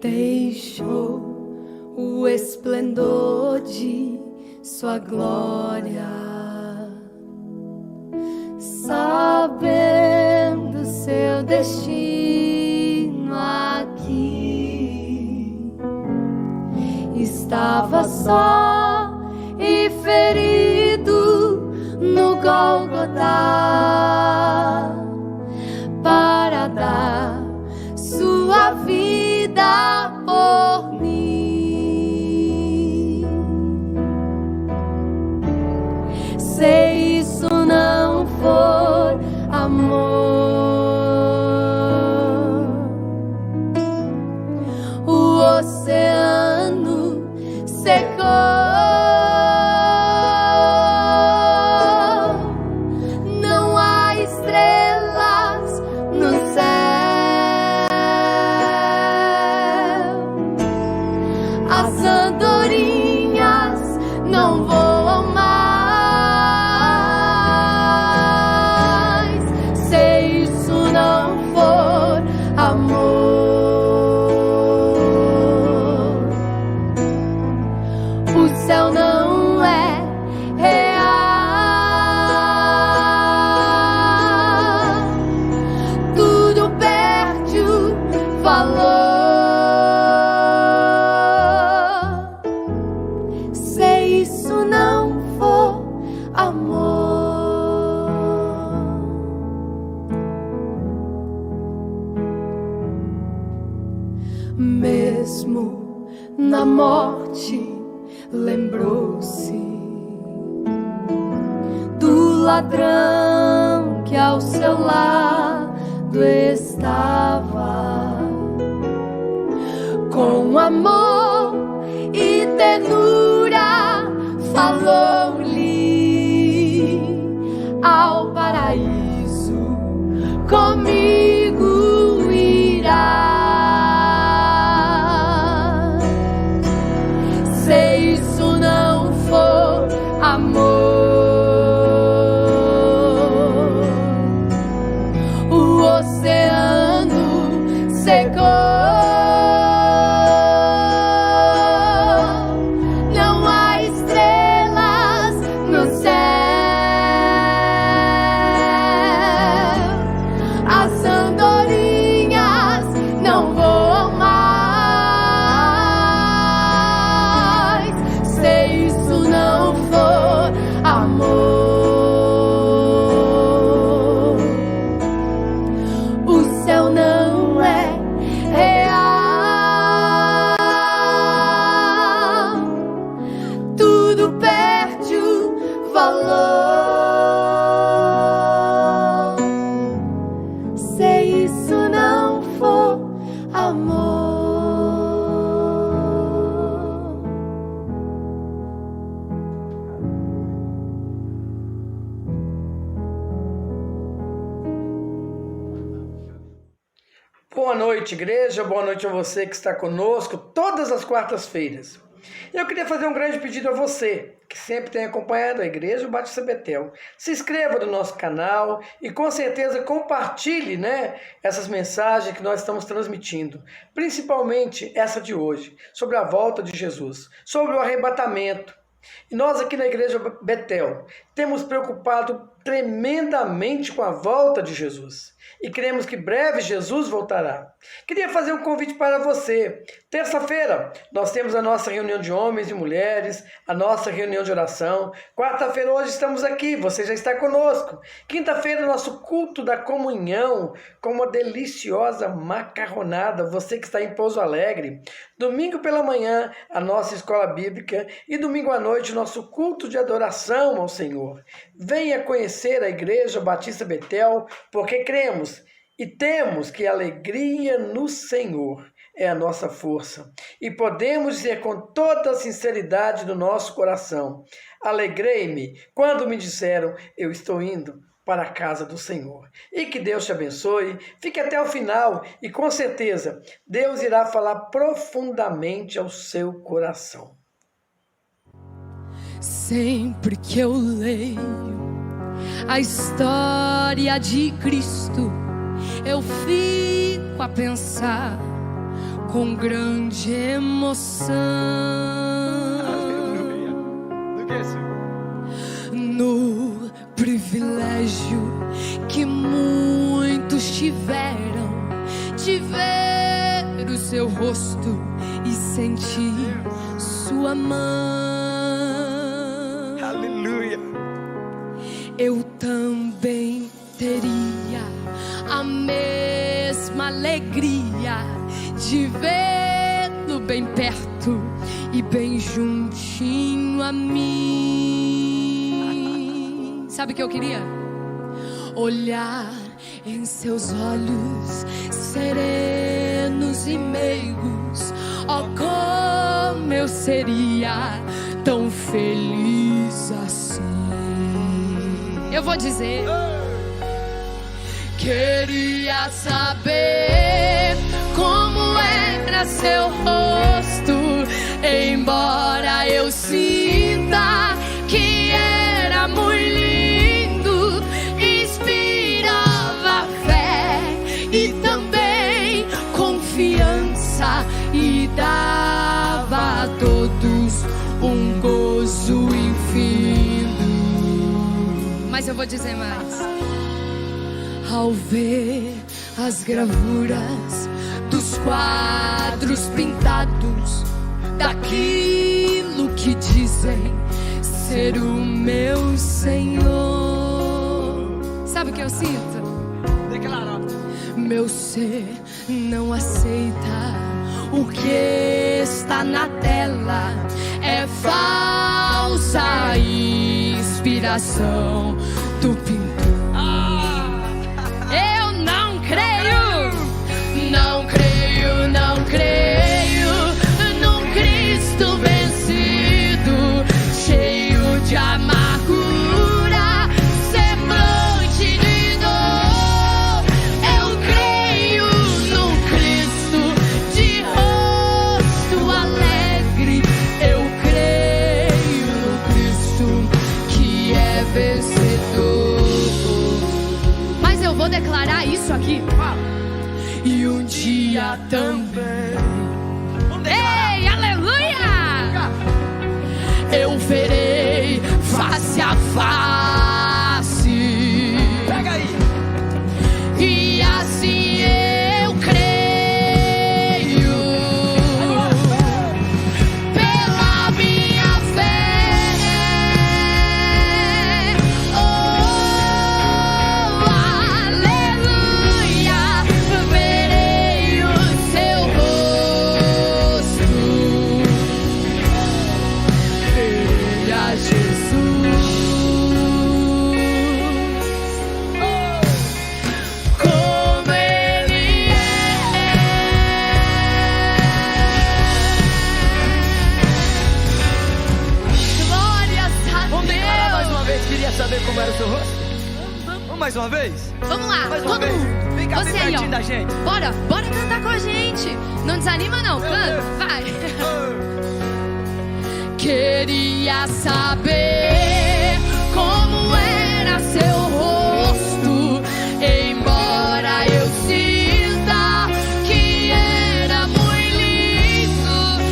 deixou o esplendor de sua glória, sabendo seu destino aqui. Estava só e ferido no Gólgota para dar sua vida por mim. Se isso não for amor, o oceano secou, não há estrelas no céu, as andorinhas não voam mais. Se isso não for amor, o céu não é real, tudo perde o valor. Se isso não for amor, mesmo na morte lembrou-se do ladrão que ao seu lado estava. Com amor e ternura falou-lhe: ao paraíso comigo irá. Se isso não for amor, o oceano secou, não há estrelas no céu, as andorinhas não voam mais. Se isso não for amor, o céu não é real, tudo perde o valor. Se isso não for amor. Boa noite, igreja. Boa noite a você que está conosco todas as quartas-feiras. Eu queria fazer um grande pedido a você, que sempre tem acompanhado a Igreja Batista Betel. Se inscreva no nosso canal e com certeza compartilhe, essas mensagens que nós estamos transmitindo. Principalmente essa de hoje, sobre a volta de Jesus, sobre o arrebatamento. E nós aqui na Igreja Betel temos preocupado tremendamente com a volta de Jesus. E cremos que breve Jesus voltará. Queria fazer um convite para você. Terça-feira nós temos a nossa reunião de homens e mulheres, a nossa reunião de oração. Quarta-feira hoje estamos aqui, você já está conosco. Quinta-feira nosso culto da comunhão com uma deliciosa macarronada, você que está em Pouso Alegre. Domingo pela manhã a nossa escola bíblica e domingo à noite nosso culto de adoração ao Senhor. Venha conhecer a Igreja Batista Betel, porque cremos e temos que a alegria no Senhor é a nossa força. E podemos dizer com toda a sinceridade do nosso coração: alegrei-me quando me disseram, eu estou indo para a casa do Senhor. E que Deus te abençoe, fique até o final e com certeza Deus irá falar profundamente ao seu coração. Sempre que eu leio a história de Cristo, eu fico a pensar com grande emoção. Aleluia. Do que, Senhor? No privilégio que muitos tiveram de ver o seu rosto e sentir sua mão. Aleluia. Eu também teria a mesma alegria de vê-lo bem perto e bem juntinho a mim. Sabe o que eu queria? Olhar em seus olhos serenos e meigos. Oh, como eu seria tão feliz assim. Eu vou dizer: queria saber como era seu rosto, embora eu sinta que era muito lindo. Inspirava fé e também confiança, e dava a todos um gozo infinito. Mas eu vou dizer mais. Ao ver as gravuras dos quadros pintados daquilo que dizem ser o meu Senhor, sabe o que eu sinto? Declara. Meu ser não aceita o que está na tela. É falsa inspiração do pintor. Eu não creio, não creio, não creio num Cristo vencido, cheio de amargura, semblante de dor. Eu creio num Cristo de rosto alegre. Eu creio no Cristo que é vencedor. Mas eu vou declarar isso aqui. E um dia também, ei, aleluia, eu verei face a face. Pega aí. E assim eu creio, pela minha fé. Oh, aleluia, verei o seu rosto, verei a Jesus. Como Ele é. Glórias a Vamos declarar mais uma Deus. vez. Queria saber como era o seu rosto? Vamos mais uma vez? Vamos lá, Mais uma todo vez. mundo. Vem cá, Você bem aí, pertinho da ó. gente. Bora cantar com a gente. Não desanima não, canta, vai. Queria saber como era seu rosto, embora eu sinta que era muito lindo.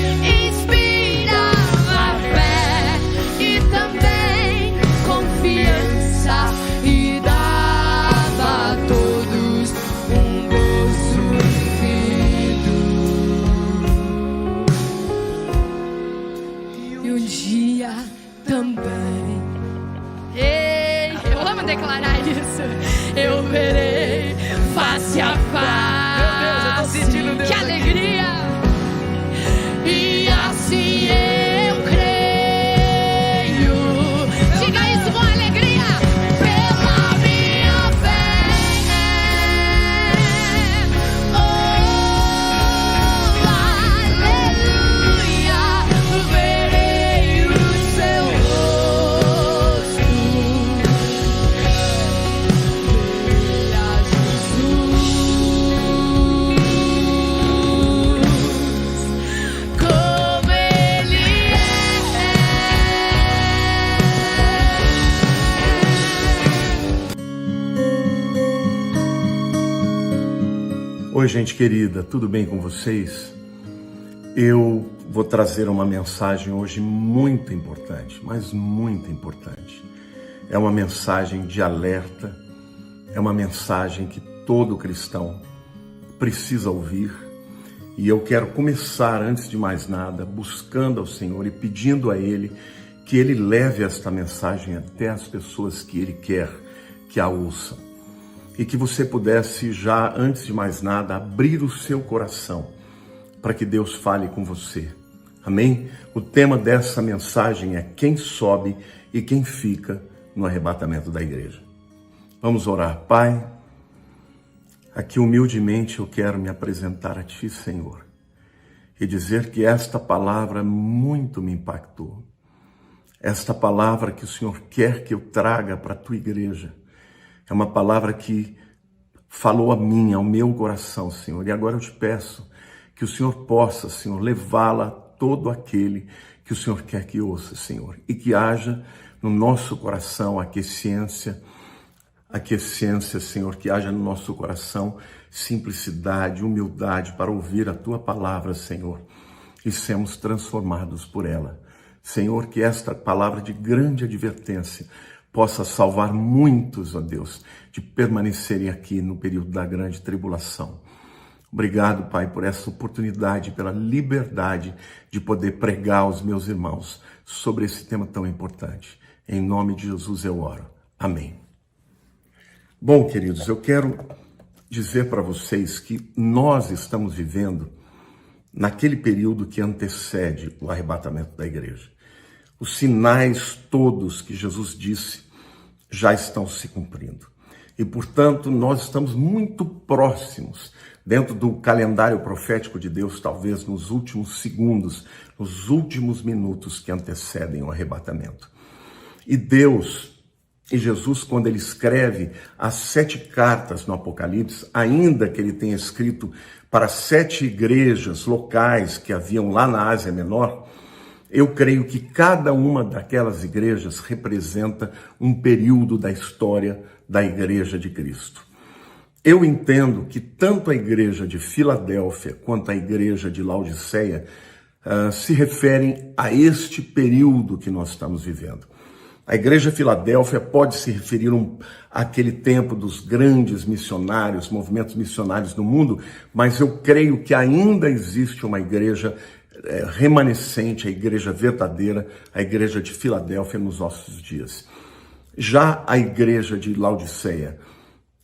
Inspirava fé e também confiança, e dava a todos um gozo infinito. E um dia também, ei, eu amo declarar isso, eu verei face a face. Meu Deus, eu tô sentindo Deus que aqui. alegria! E assim eu creio. Diga isso com alegria. Pela minha fé. Oh, aleluia, verei o seu rosto, verei a Jesus. Como Ele Oi, gente querida, tudo bem com vocês? Eu vou trazer uma mensagem hoje muito importante, mas muito importante. É uma mensagem de alerta, é uma mensagem que todo cristão precisa ouvir. E eu quero começar, antes de mais nada, buscando ao Senhor e pedindo a Ele que Ele leve esta mensagem até as pessoas que Ele quer que a ouçam. E que você pudesse já, antes de mais nada, abrir o seu coração para que Deus fale com você. Amém? O tema dessa mensagem é quem sobe e quem fica no arrebatamento da igreja. Vamos orar. Pai, aqui humildemente eu quero me apresentar a Ti, Senhor, e dizer que esta palavra muito me impactou. Esta palavra que o Senhor quer que eu traga para a Tua igreja é uma palavra que falou a mim, ao meu coração, Senhor. E agora eu te peço que o Senhor possa, Senhor, levá-la a todo aquele que o Senhor quer que ouça, Senhor. E que haja no nosso coração aquiescência, Senhor, que haja no nosso coração simplicidade, humildade para ouvir a Tua palavra, Senhor, e sermos transformados por ela. Senhor, que esta palavra de grande advertência possa salvar muitos, ó Deus, de permanecerem aqui no período da grande tribulação. Obrigado, Pai, por essa oportunidade, pela liberdade de poder pregar aos meus irmãos sobre esse tema tão importante. Em nome de Jesus eu oro. Amém. Bom, queridos, eu quero dizer para vocês que nós estamos vivendo naquele período que antecede o arrebatamento da igreja. Os sinais todos que Jesus disse já estão se cumprindo. E, portanto, nós estamos muito próximos, dentro do calendário profético de Deus, talvez nos últimos segundos, nos últimos minutos que antecedem o arrebatamento. E Deus, e Jesus, quando ele escreve as 7 cartas no Apocalipse, ainda que ele tenha escrito para 7 igrejas locais que haviam lá na Ásia Menor, eu creio que cada uma daquelas igrejas representa um período da história da Igreja de Cristo. Eu entendo que tanto a igreja de Filadélfia quanto a igreja de Laodiceia se referem a este período que nós estamos vivendo. A igreja de Filadélfia pode se referir àquele tempo dos grandes missionários, movimentos missionários no mundo, mas eu creio que ainda existe uma igreja remanescente, a igreja verdadeira, a igreja de Filadélfia nos nossos dias. Já a igreja de Laodiceia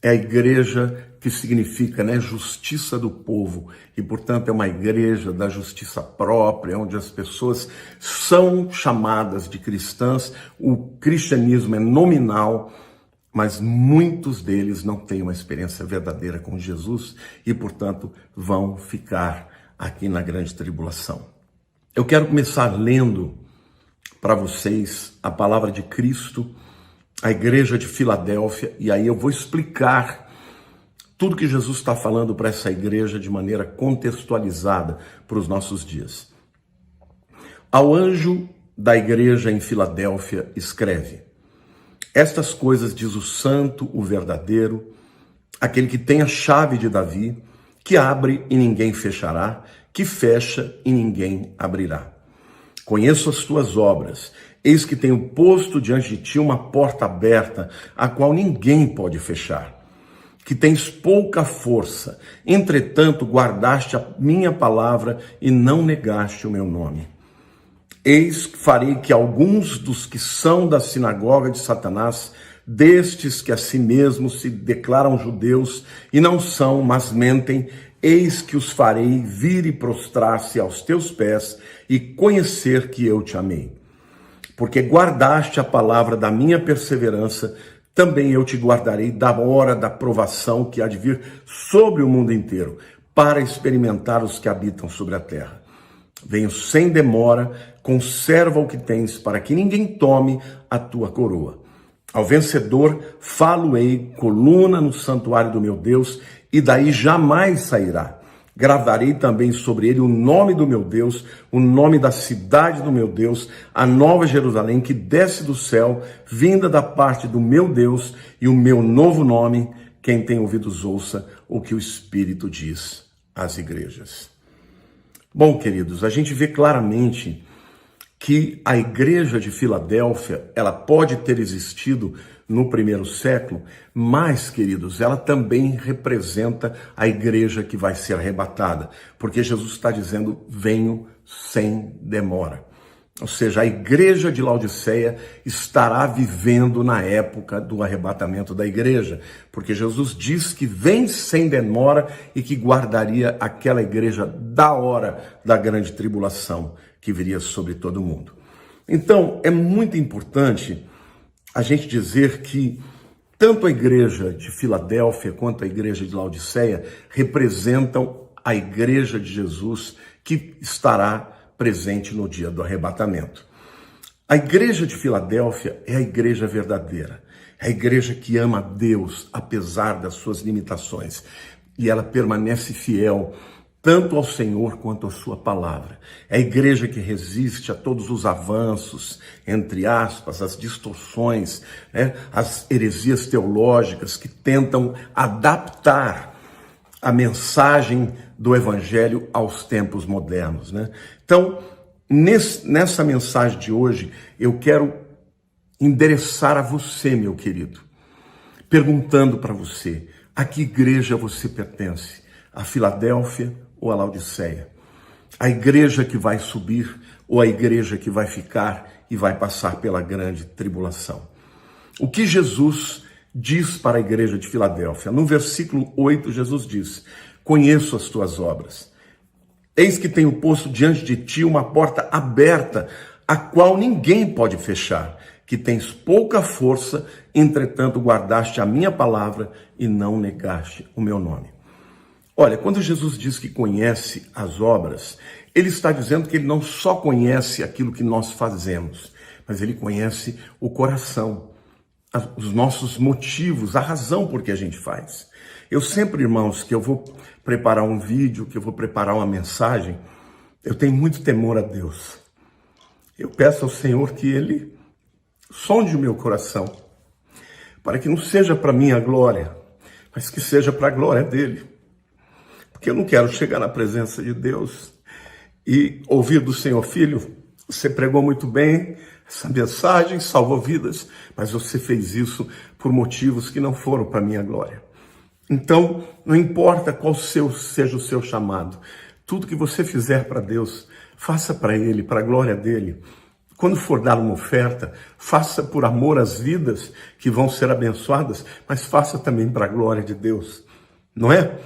é a igreja que significa, justiça do povo, e portanto é uma igreja da justiça própria, onde as pessoas são chamadas de cristãs, o cristianismo é nominal, mas muitos deles não têm uma experiência verdadeira com Jesus e portanto vão ficar aqui na grande tribulação. Eu quero começar lendo para vocês a palavra de Cristo, a igreja de Filadélfia, e aí eu vou explicar tudo que Jesus está falando para essa igreja de maneira contextualizada para os nossos dias. Ao anjo da igreja em Filadélfia escreve: estas coisas diz o santo, o verdadeiro, aquele que tem a chave de Davi, que abre e ninguém fechará, que fecha e ninguém abrirá. Conheço as tuas obras, eis que tenho posto diante de ti uma porta aberta, a qual ninguém pode fechar. Que tens pouca força, entretanto guardaste a minha palavra e não negaste o meu nome. Eis que farei que alguns dos que são da sinagoga de Satanás, destes que a si mesmos se declaram judeus e não são, mas mentem, eis que os farei vir e prostrar-se aos teus pés e conhecer que eu te amei. Porque guardaste a palavra da minha perseverança, também eu te guardarei da hora da provação que há de vir sobre o mundo inteiro, para experimentar os que habitam sobre a terra. Venho sem demora, conserva o que tens, para que ninguém tome a tua coroa. Ao vencedor, falo-ei coluna no santuário do meu Deus, e daí jamais sairá. Gravarei também sobre ele o nome do meu Deus, o nome da cidade do meu Deus, a nova Jerusalém que desce do céu, vinda da parte do meu Deus, e o meu novo nome. Quem tem ouvidos ouça o que o Espírito diz às igrejas. Bom, queridos, a gente vê claramente que a igreja de Filadélfia, ela pode ter existido no primeiro século, mas, queridos, ela também representa a igreja que vai ser arrebatada, porque Jesus está dizendo, venho sem demora. Ou seja, a igreja de Laodiceia estará vivendo na época do arrebatamento da igreja, porque Jesus diz que vem sem demora e que guardaria aquela igreja da hora da grande tribulação que viria sobre todo mundo. Então, é muito importante a gente dizer que tanto a igreja de Filadélfia quanto a igreja de Laodiceia representam a igreja de Jesus que estará presente no dia do arrebatamento. A igreja de Filadélfia é a igreja verdadeira, é a igreja que ama a Deus apesar das suas limitações e ela permanece fiel tanto ao Senhor quanto à sua palavra. É a igreja que resiste a todos os avanços, entre aspas, as distorções, as heresias teológicas que tentam adaptar a mensagem do evangelho aos tempos modernos, Então, nessa mensagem de hoje, eu quero endereçar a você, meu querido, perguntando para você, a que igreja você pertence? A Filadélfia ou a Laodiceia? A igreja que vai subir ou a igreja que vai ficar e vai passar pela grande tribulação? O que Jesus diz para a igreja de Filadélfia? No versículo 8, Jesus diz, conheço as tuas obras. Eis que tenho posto diante de ti uma porta aberta, a qual ninguém pode fechar, que tens pouca força, entretanto guardaste a minha palavra e não negaste o meu nome. Olha, quando Jesus diz que conhece as obras, ele está dizendo que ele não só conhece aquilo que nós fazemos, mas ele conhece o coração, os nossos motivos, a razão por que a gente faz. Eu sempre, irmãos, que eu vou preparar um vídeo, que eu vou preparar uma mensagem, eu tenho muito temor a Deus. Eu peço ao Senhor que Ele sonde o meu coração, para que não seja para minha glória, mas que seja para a glória dEle. Porque eu não quero chegar na presença de Deus e ouvir do Senhor, filho, você pregou muito bem, essa mensagem salvou vidas, mas você fez isso por motivos que não foram para a minha glória. Então, não importa qual seja o seu chamado, tudo que você fizer para Deus, faça para Ele, para a glória dEle. Quando for dar uma oferta, faça por amor às vidas que vão ser abençoadas, mas faça também para a glória de Deus, não é?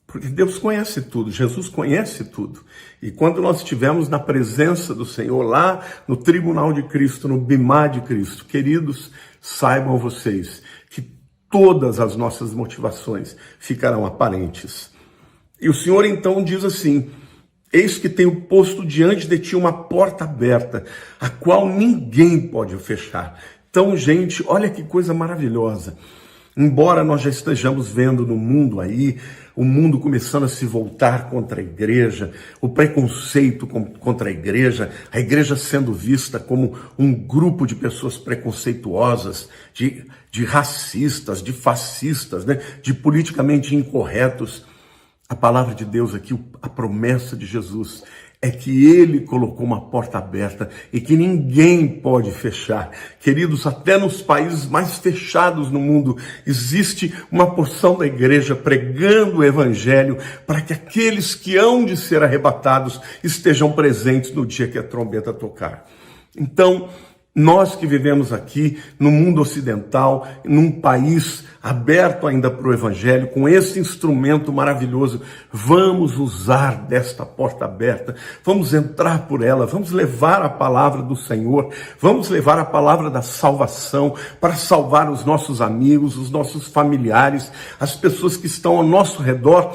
Porque Deus conhece tudo, Jesus conhece tudo. E quando nós estivermos na presença do Senhor, lá no tribunal de Cristo, no bimá de Cristo, queridos, saibam vocês que todas as nossas motivações ficarão aparentes. E o Senhor então diz assim, eis que tenho posto diante de ti uma porta aberta, a qual ninguém pode fechar. Então, gente, olha que coisa maravilhosa. Embora nós já estejamos vendo no mundo aí, o mundo começando a se voltar contra a igreja, o preconceito contra a igreja sendo vista como um grupo de pessoas preconceituosas, de racistas, de fascistas, de politicamente incorretos. A palavra de Deus aqui, a promessa de Jesus, é que Ele colocou uma porta aberta e que ninguém pode fechar. Queridos, até nos países mais fechados no mundo, existe uma porção da igreja pregando o evangelho para que aqueles que hão de ser arrebatados estejam presentes no dia que a trombeta tocar. Então, nós que vivemos aqui no mundo ocidental, num país aberto ainda para o evangelho, com esse instrumento maravilhoso, vamos usar desta porta aberta, vamos entrar por ela, vamos levar a palavra do Senhor, vamos levar a palavra da salvação para salvar os nossos amigos, os nossos familiares, as pessoas que estão ao nosso redor,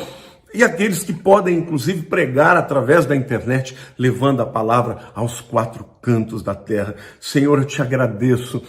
e aqueles que podem, inclusive, pregar através da internet, levando a palavra aos quatro cantos da terra. Senhor, eu te agradeço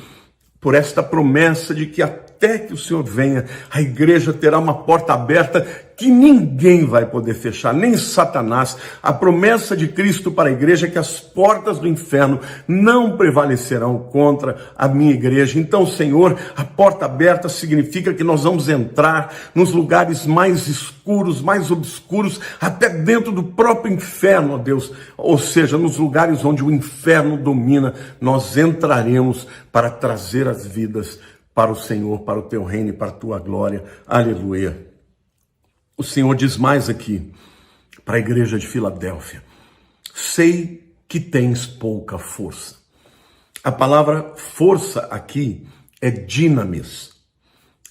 por esta promessa de que a até que o Senhor venha, a igreja terá uma porta aberta que ninguém vai poder fechar, nem Satanás. A promessa de Cristo para a igreja é que as portas do inferno não prevalecerão contra a minha igreja. Então, Senhor, a porta aberta significa que nós vamos entrar nos lugares mais escuros, mais obscuros, até dentro do próprio inferno, ó Deus. Ou seja, nos lugares onde o inferno domina, nós entraremos para trazer as vidas para o Senhor, para o teu reino e para a tua glória. Aleluia. O Senhor diz mais aqui para a igreja de Filadélfia: sei que tens pouca força. A palavra força aqui é dinamis.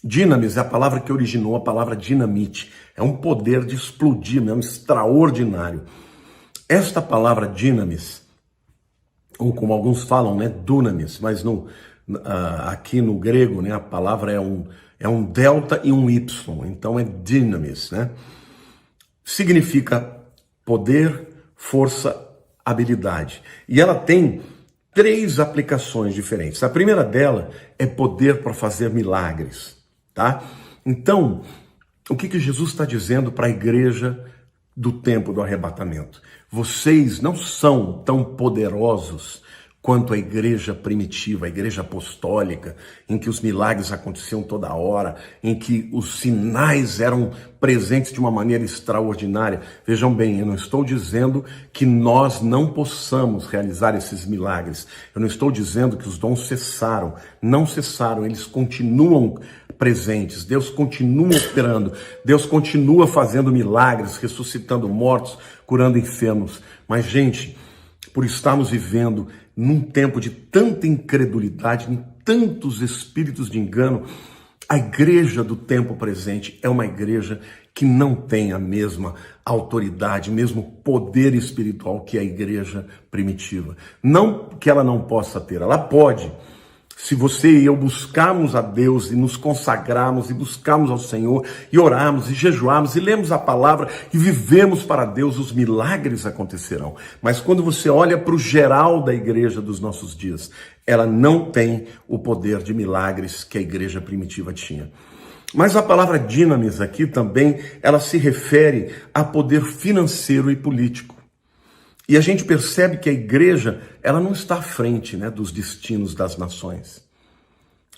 Dinamis é a palavra que originou a palavra dinamite. É um poder de explodir, é um extraordinário. Esta palavra dinamis, ou como alguns falam, né, dunamis, mas aqui no grego, né, a palavra é um delta e um y, então é dinamis, né? Significa poder, força, habilidade. E ela tem 3 aplicações diferentes. A primeira dela é poder para fazer milagres, tá? Então, o que Jesus está dizendo para a igreja do tempo do arrebatamento? Vocês não são tão poderosos quanto a igreja primitiva, a igreja apostólica, em que os milagres aconteciam toda hora, em que os sinais eram presentes de uma maneira extraordinária. Vejam bem, eu não estou dizendo que nós não possamos realizar esses milagres. Eu não estou dizendo que os dons cessaram. Não cessaram, eles continuam presentes. Deus continua operando. Deus continua fazendo milagres, ressuscitando mortos, curando enfermos. Mas, gente, por estarmos vivendo num tempo de tanta incredulidade, em tantos espíritos de engano, a igreja do tempo presente é uma igreja que não tem a mesma autoridade, mesmo poder espiritual que a igreja primitiva. Não que ela não possa ter, ela pode. Se você e eu buscarmos a Deus e nos consagrarmos e buscarmos ao Senhor e orarmos e jejuarmos e lemos a palavra e vivemos para Deus, os milagres acontecerão. Mas quando você olha para o geral da igreja dos nossos dias, ela não tem o poder de milagres que a igreja primitiva tinha. Mas a palavra dinamis aqui também, ela se refere a poder financeiro e político. E a gente percebe que a igreja, ela não está à frente, né, dos destinos das nações.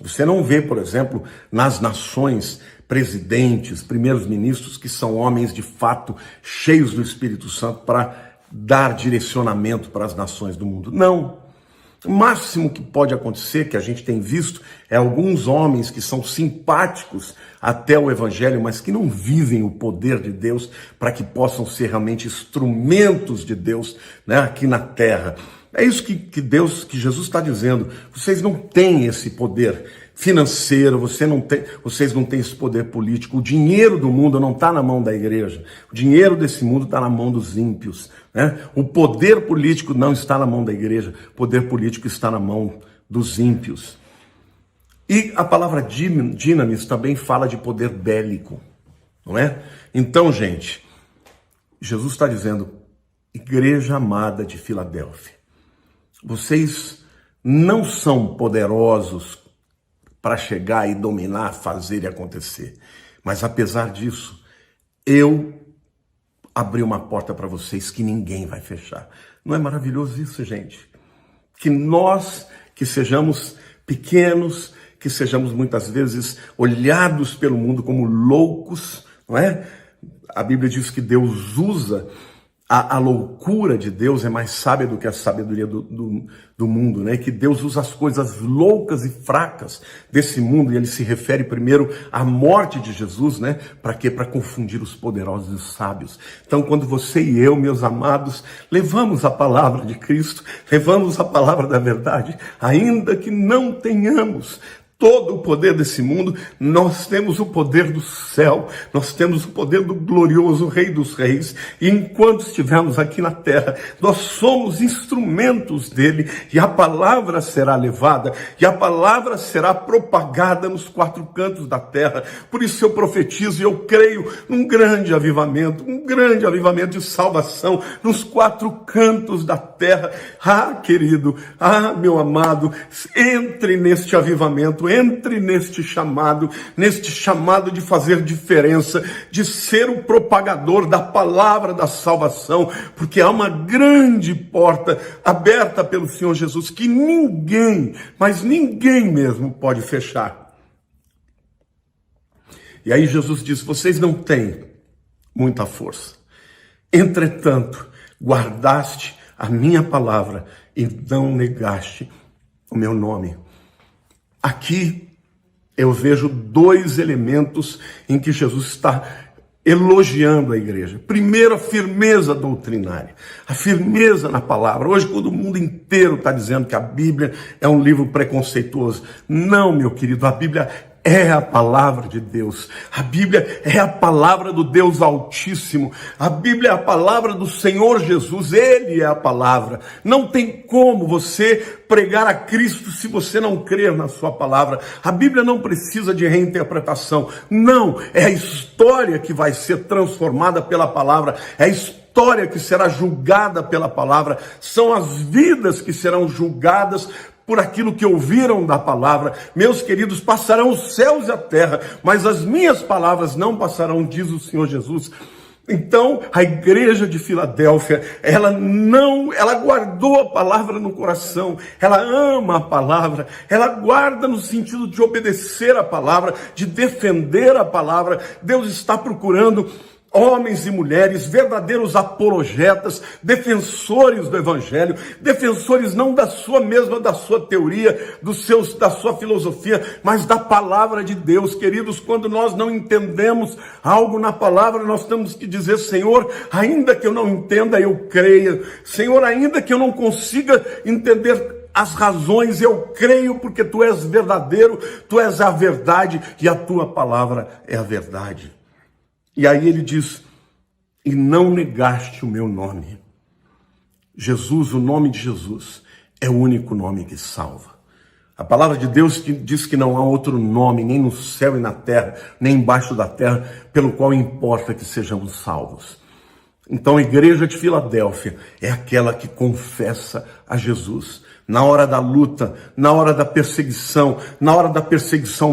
Você não vê, por exemplo, nas nações, presidentes, primeiros ministros que são homens de fato cheios do Espírito Santo para dar direcionamento para as nações do mundo. Não. O máximo que pode acontecer, que a gente tem visto, é alguns homens que são simpáticos até o Evangelho, mas que não vivem o poder de Deus para que possam ser realmente instrumentos de Deus, né, aqui na terra. É isso que Jesus está dizendo. Vocês não têm esse poder financeiro, vocês não têm esse poder político. O dinheiro do mundo não está na mão da igreja. O dinheiro desse mundo está na mão dos ímpios, né? O poder político não está na mão da igreja. O poder político está na mão dos ímpios. E a palavra dinamis também fala de poder bélico, não é? Então, gente, Jesus está dizendo: igreja amada de Filadélfia, vocês não são poderosos para chegar e dominar, fazer e acontecer. Mas apesar disso, eu abri uma porta para vocês que ninguém vai fechar. Não é maravilhoso isso, gente? Que nós, que sejamos pequenos, que sejamos muitas vezes olhados pelo mundo como loucos, não é? A Bíblia diz que Deus usa a loucura de Deus é mais sábia do que a sabedoria do mundo, né? Que Deus usa as coisas loucas e fracas desse mundo, e ele se refere primeiro à morte de Jesus, né? Para quê? Para confundir os poderosos e os sábios. Então, quando você e eu, meus amados, levamos a palavra de Cristo, levamos a palavra da verdade, ainda que não tenhamos todo o poder desse mundo, nós temos o poder do céu, nós temos o poder do glorioso Rei dos Reis, e enquanto estivermos aqui na terra, nós somos instrumentos dele, e a palavra será levada, e a palavra será propagada nos 4 cantos da terra. Por isso eu profetizo e eu creio num grande avivamento de salvação nos 4 cantos da terra. Ah, querido, ah, meu amado, entre neste avivamento, entre neste chamado de fazer diferença, de ser o propagador da palavra da salvação, porque há uma grande porta aberta pelo Senhor Jesus que ninguém, mas ninguém mesmo pode fechar. E aí Jesus diz: vocês não têm muita força, entretanto, guardaste a minha palavra e não negaste o meu nome. Aqui eu vejo dois elementos em que Jesus está elogiando a igreja. Primeiro, a firmeza doutrinária, a firmeza na palavra. Hoje, quando o mundo inteiro está dizendo que a Bíblia é um livro preconceituoso. Não, meu querido, a Bíblia é a palavra de Deus. A Bíblia é a palavra do Deus Altíssimo. A Bíblia é a palavra do Senhor Jesus. Ele é a palavra. Não tem como você pregar a Cristo se você não crer na sua palavra. A Bíblia não precisa de reinterpretação. Não, é a história que vai ser transformada pela palavra. É a história que será julgada pela palavra. São as vidas que serão julgadas por aquilo que ouviram da palavra. Meus queridos, passarão os céus e a terra, mas as minhas palavras não passarão, diz o Senhor Jesus. Então, a igreja de Filadélfia, ela guardou a palavra no coração, ela ama a palavra, ela guarda no sentido de obedecer a palavra, de defender a palavra. Deus está procurando homens e mulheres, verdadeiros apologetas, defensores do evangelho, defensores não da sua teoria, da sua filosofia, mas da palavra de Deus. Queridos, quando nós não entendemos algo na palavra, nós temos que dizer: Senhor, ainda que eu não entenda, eu creia. Senhor, ainda que eu não consiga entender as razões, eu creio, porque tu és verdadeiro, tu és a verdade e a tua palavra é a verdade. E aí ele diz: e não negaste o meu nome. Jesus, o nome de Jesus, é o único nome que salva. A palavra de Deus diz que não há outro nome, nem no céu e na terra, nem embaixo da terra, pelo qual importa que sejamos salvos. Então a igreja de Filadélfia é aquela que confessa a Jesus. Na hora da luta, na hora da perseguição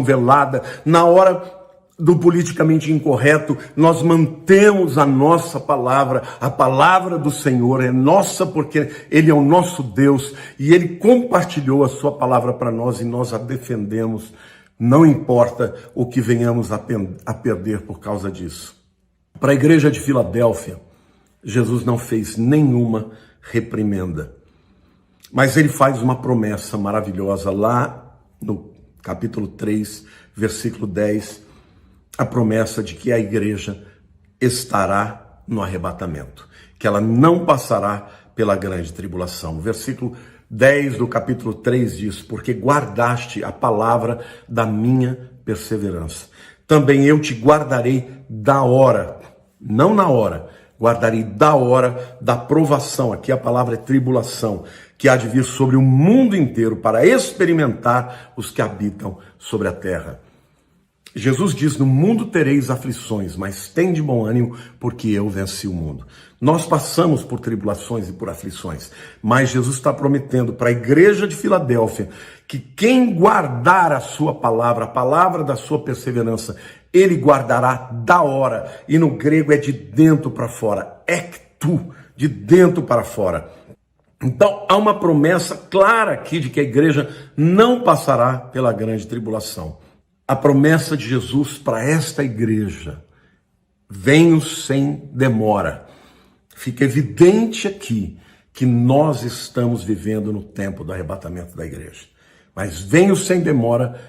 velada, na hora do politicamente incorreto, nós mantemos a nossa palavra. A palavra do Senhor é nossa porque Ele é o nosso Deus e Ele compartilhou a sua palavra para nós e nós a defendemos. Não importa o que venhamos a perder por causa disso. Para a igreja de Filadélfia, Jesus não fez nenhuma reprimenda, mas Ele faz uma promessa maravilhosa lá no capítulo 3, versículo 10, a promessa de que a igreja estará no arrebatamento, que ela não passará pela grande tribulação. O versículo 10 do capítulo 3 diz: porque guardaste a palavra da minha perseverança. Também eu te guardarei da hora, não na hora, guardarei da hora da provação, aqui a palavra é tribulação, que há de vir sobre o mundo inteiro para experimentar os que habitam sobre a terra. Jesus diz: no mundo tereis aflições, mas tende bom ânimo, porque eu venci o mundo. Nós passamos por tribulações e por aflições, mas Jesus está prometendo para a igreja de Filadélfia que quem guardar a sua palavra, a palavra da sua perseverança, ele guardará da hora, e no grego é de dentro para fora, ektu, de dentro para fora. Então há uma promessa clara aqui de que a igreja não passará pela grande tribulação. A promessa de Jesus para esta igreja: venho sem demora. Fica evidente aqui que nós estamos vivendo no tempo do arrebatamento da igreja. Mas venho sem demora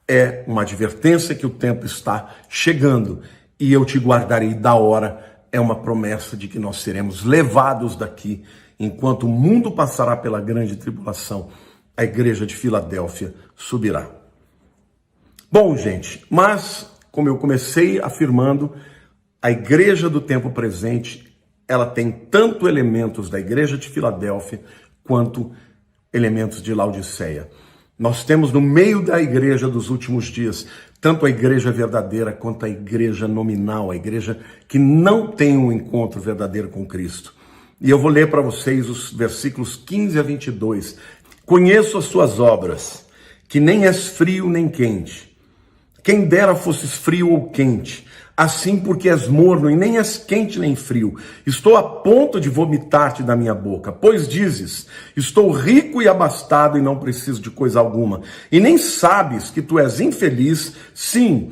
é uma advertência que o tempo está chegando e eu te guardarei da hora. É uma promessa de que nós seremos levados daqui. Enquanto o mundo passará pela grande tribulação, a igreja de Filadélfia subirá. Bom, gente, mas, como eu comecei afirmando, a igreja do tempo presente, ela tem tanto elementos da igreja de Filadélfia quanto elementos de Laodiceia. Nós temos no meio da igreja dos últimos dias, tanto a igreja verdadeira quanto a igreja nominal, a igreja que não tem um encontro verdadeiro com Cristo. E eu vou ler para vocês os versículos 15 a 22. Conheço as suas obras, que nem és frio nem quente. Quem dera fosses frio ou quente, assim porque és morno e nem és quente nem frio. Estou a ponto de vomitar-te da minha boca, pois dizes, estou rico e abastado e não preciso de coisa alguma. E nem sabes que tu és infeliz, sim,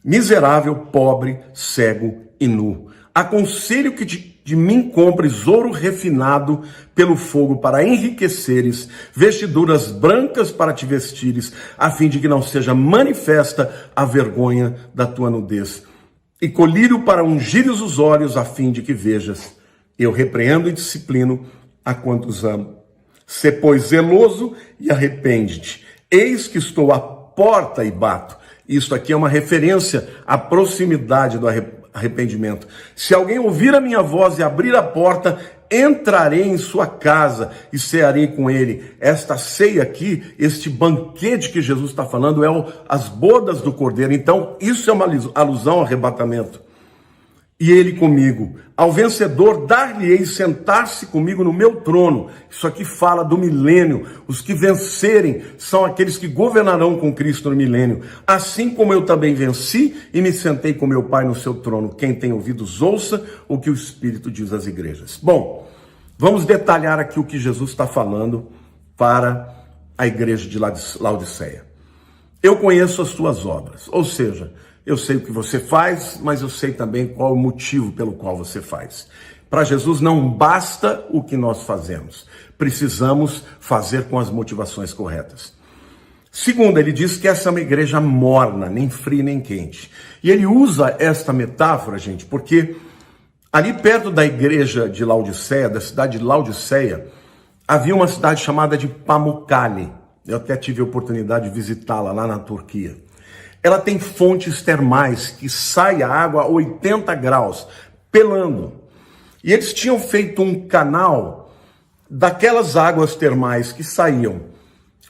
miserável, pobre, cego e nu. Aconselho que de mim compres ouro refinado pelo fogo para enriqueceres, vestiduras brancas para te vestires, a fim de que não seja manifesta a vergonha da tua nudez. E colírio para ungires os olhos, a fim de que vejas. Eu repreendo e disciplino a quantos amo. Sê, pois, zeloso e arrepende-te. Eis que estou à porta e bato. Isso aqui é uma referência à proximidade do arrependimento. Se alguém ouvir a minha voz e abrir a porta, entrarei em sua casa e cearei com ele. Esta ceia aqui, este banquete que Jesus está falando, é as bodas do Cordeiro. Então, isso é uma alusão ao arrebatamento. E ele comigo. Ao vencedor dar-lhe-ei sentar-se comigo no meu trono. Isso aqui fala do milênio. Os que vencerem são aqueles que governarão com Cristo no milênio. Assim como eu também venci e me sentei com meu Pai no seu trono. Quem tem ouvidos, ouça o que o Espírito diz às igrejas. Bom, vamos detalhar aqui o que Jesus está falando para a igreja de Laodiceia. Eu conheço as tuas obras, ou seja, eu sei o que você faz, mas eu sei também qual o motivo pelo qual você faz. Para Jesus não basta o que nós fazemos, precisamos fazer com as motivações corretas. Segundo, ele diz que essa é uma igreja morna, nem fria nem quente. E ele usa esta metáfora, gente, porque ali perto da igreja de Laodiceia, da cidade de Laodiceia, havia uma cidade chamada de Pamukkale. Eu até tive a oportunidade de visitá-la lá na Turquia. Ela tem fontes termais que sai a água a 80 graus, pelando. E eles tinham feito um canal daquelas águas termais que saíam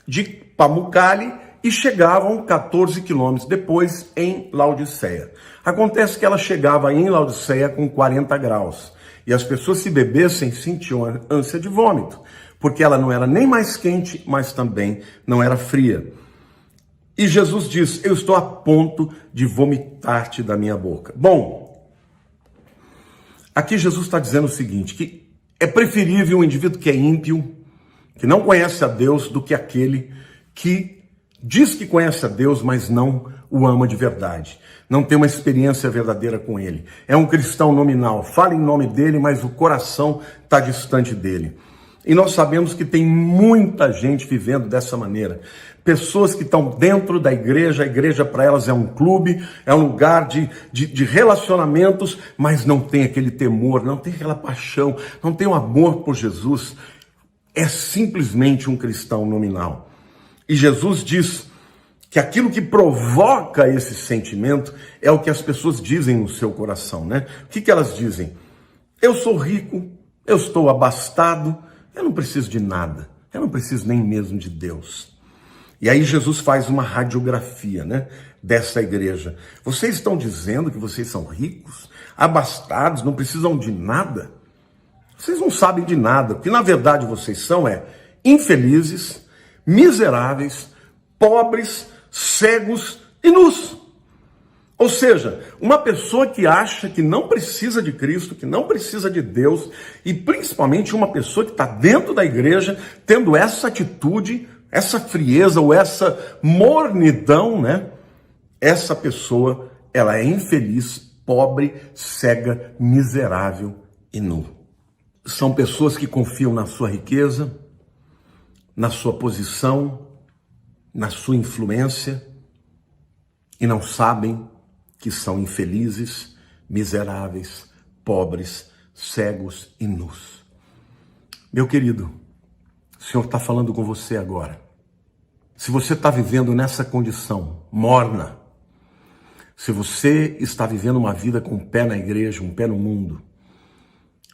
de Pamukkale e chegavam 14 quilômetros depois em Laodiceia. Acontece que ela chegava em Laodiceia com 40 graus. E as pessoas, se bebessem, sentiam ânsia de vômito, porque ela não era nem mais quente, mas também não era fria. E Jesus diz, eu estou a ponto de vomitar-te da minha boca. Bom, aqui Jesus está dizendo o seguinte, que é preferível um indivíduo que é ímpio, que não conhece a Deus, do que aquele que diz que conhece a Deus, mas não o ama de verdade. Não tem uma experiência verdadeira com ele. É um cristão nominal, fala em nome dele, mas o coração está distante dele. E nós sabemos que tem muita gente vivendo dessa maneira. Pessoas que estão dentro da igreja, a igreja para elas é um clube, é um lugar de relacionamentos, mas não tem aquele temor, não tem aquela paixão, não tem o amor por Jesus. É simplesmente um cristão nominal. E Jesus diz que aquilo que provoca esse sentimento é o que as pessoas dizem no seu coração, né? O que elas dizem? Eu sou rico, eu estou abastado, eu não preciso de nada, eu não preciso nem mesmo de Deus. E aí Jesus faz uma radiografia, né, dessa igreja. Vocês estão dizendo que vocês são ricos, abastados, não precisam de nada? Vocês não sabem de nada. O que na verdade vocês são é infelizes, miseráveis, pobres, cegos e nus. Ou seja, uma pessoa que acha que não precisa de Cristo, que não precisa de Deus, e principalmente uma pessoa que está dentro da igreja, tendo essa atitude, essa frieza ou essa mornidão, né? Essa pessoa, ela é infeliz, pobre, cega, miserável e nu. São pessoas que confiam na sua riqueza, na sua posição, na sua influência, e não sabem que são infelizes, miseráveis, pobres, cegos e nus. Meu querido, o Senhor está falando com você agora. Se você está vivendo nessa condição morna, se você está vivendo uma vida com um pé na igreja, um pé no mundo,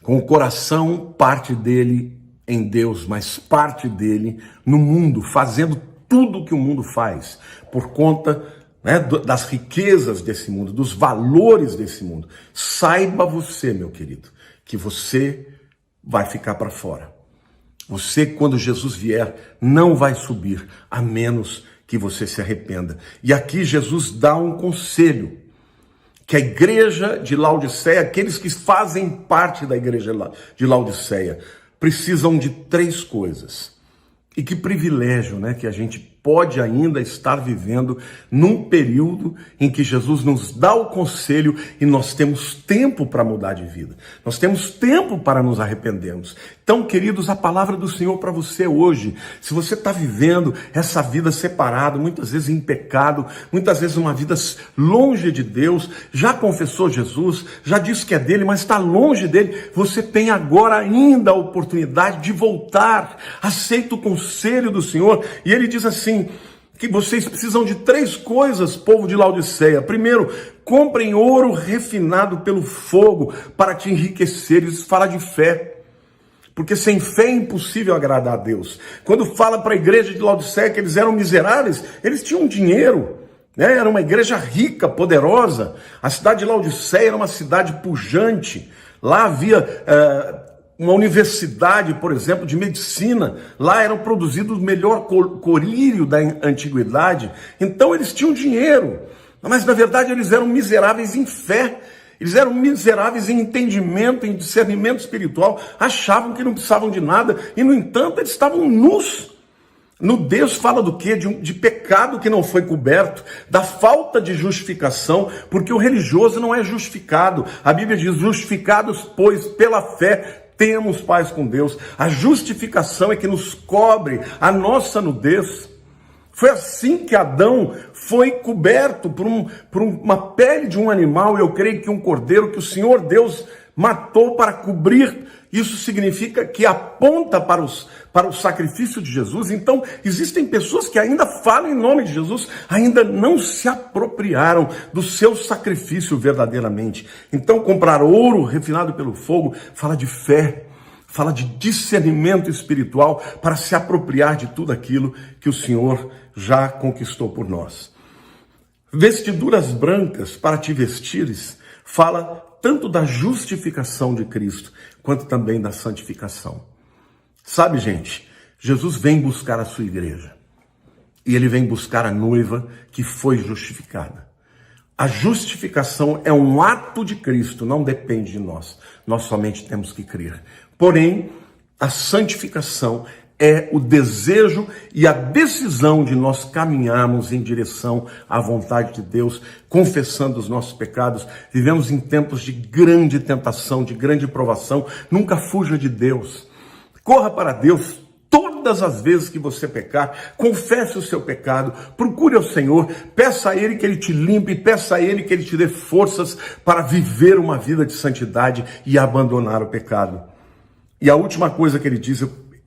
com o coração, parte dele em Deus, mas parte dele no mundo, fazendo tudo o que o mundo faz, por conta, né, das riquezas desse mundo, dos valores desse mundo. Saiba você, meu querido, que você vai ficar para fora. Você, quando Jesus vier, não vai subir, a menos que você se arrependa. E aqui Jesus dá um conselho, que a igreja de Laodiceia, aqueles que fazem parte da igreja de Laodiceia, precisam de 3 coisas. E que privilégio, né, que a gente pode ainda estar vivendo num período em que Jesus nos dá o conselho e nós temos tempo para mudar de vida. Nós temos tempo para nos arrependermos. Então, queridos, a palavra do Senhor para você hoje, se você está vivendo essa vida separada, muitas vezes em pecado, muitas vezes uma vida longe de Deus, já confessou Jesus, já disse que é dele, mas está longe dele, você tem agora ainda a oportunidade de voltar. Aceita o conselho do Senhor. E ele diz assim, que vocês precisam de 3 coisas, povo de Laodiceia. Primeiro, comprem ouro refinado pelo fogo para te enriquecer. Isso fala de fé. Porque sem fé é impossível agradar a Deus. Quando fala para a igreja de Laodiceia que eles eram miseráveis, eles tinham dinheiro, né? Era uma igreja rica, poderosa. A cidade de Laodiceia era uma cidade pujante. Lá havia uma universidade, por exemplo, de medicina. Lá eram produzidos o melhor colírio da antiguidade. Então eles tinham dinheiro. Mas na verdade eles eram miseráveis em fé. Eles eram miseráveis em entendimento, em discernimento espiritual, achavam que não precisavam de nada, e no entanto eles estavam nus. Nudez fala do quê? De pecado que não foi coberto, da falta de justificação, porque o religioso não é justificado. A Bíblia diz, justificados, pois, pela fé, temos paz com Deus. A justificação é que nos cobre a nossa nudez. Foi assim que Adão foi coberto por uma pele de um animal, eu creio que um cordeiro, que o Senhor Deus matou para cobrir. Isso significa que aponta para o sacrifício de Jesus. Então, existem pessoas que ainda falam em nome de Jesus, ainda não se apropriaram do seu sacrifício verdadeiramente. Então, comprar ouro refinado pelo fogo fala de fé, fala de discernimento espiritual para se apropriar de tudo aquilo que o Senhor já conquistou por nós. Vestiduras brancas para te vestires, fala tanto da justificação de Cristo, quanto também da santificação. Sabe, gente, Jesus vem buscar a sua igreja. E ele vem buscar a noiva que foi justificada. A justificação é um ato de Cristo, não depende de nós. Nós somente temos que crer. Porém, a santificação é o desejo e a decisão de nós caminharmos em direção à vontade de Deus, confessando os nossos pecados. Vivemos em tempos de grande tentação, de grande provação. Nunca fuja de Deus. Corra para Deus todas as vezes que você pecar. Confesse o seu pecado. Procure ao Senhor. Peça a Ele que Ele te limpe. Peça a Ele que Ele te dê forças para viver uma vida de santidade e abandonar o pecado. E a última coisa que ele diz,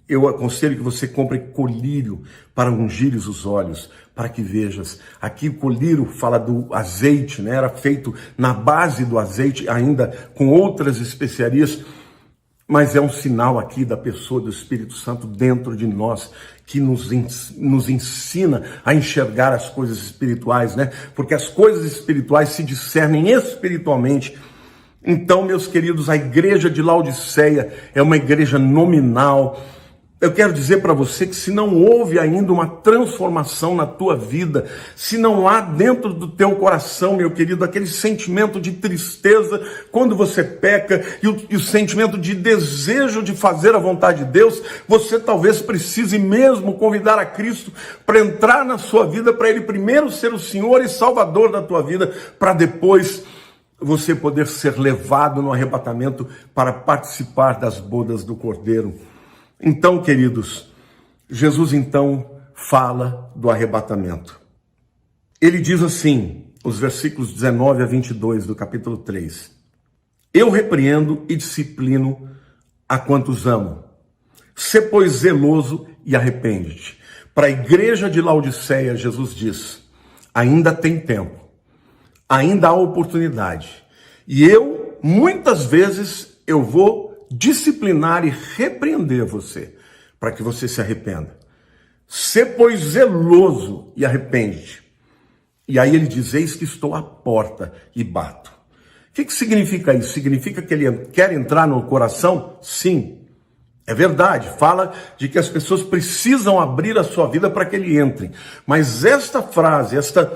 eu aconselho que você compre colírio para ungires os olhos, para que vejas. Aqui o colírio fala do azeite, né? Era feito na base do azeite, ainda com outras especiarias, mas é um sinal aqui da pessoa do Espírito Santo dentro de nós, que nos ensina a enxergar as coisas espirituais, né? Porque as coisas espirituais se discernem espiritualmente. Então, meus queridos, a igreja de Laodiceia é uma igreja nominal. Eu quero dizer para você que se não houve ainda uma transformação na tua vida, se não há dentro do teu coração, meu querido, aquele sentimento de tristeza quando você peca e o sentimento de desejo de fazer a vontade de Deus, você talvez precise mesmo convidar a Cristo para entrar na sua vida, para Ele primeiro ser o Senhor e Salvador da tua vida, para depois você poder ser levado no arrebatamento para participar das bodas do Cordeiro. Então, queridos, Jesus então fala do arrebatamento. Ele diz assim, os versículos 19 a 22 do capítulo 3. Eu repreendo e disciplino a quantos amo. Sê, pois, zeloso e arrepende-te. Para a igreja de Laodiceia, Jesus diz, ainda tem tempo. Ainda há oportunidade. E muitas vezes, eu vou disciplinar e repreender você, para que você se arrependa. Sê, pois, zeloso e arrepende-te. E aí ele diz, eis que estou à porta e bato. O que significa isso? Significa que ele quer entrar no coração? Sim. É verdade, fala de que as pessoas precisam abrir a sua vida para que ele entre. Mas esta frase, esta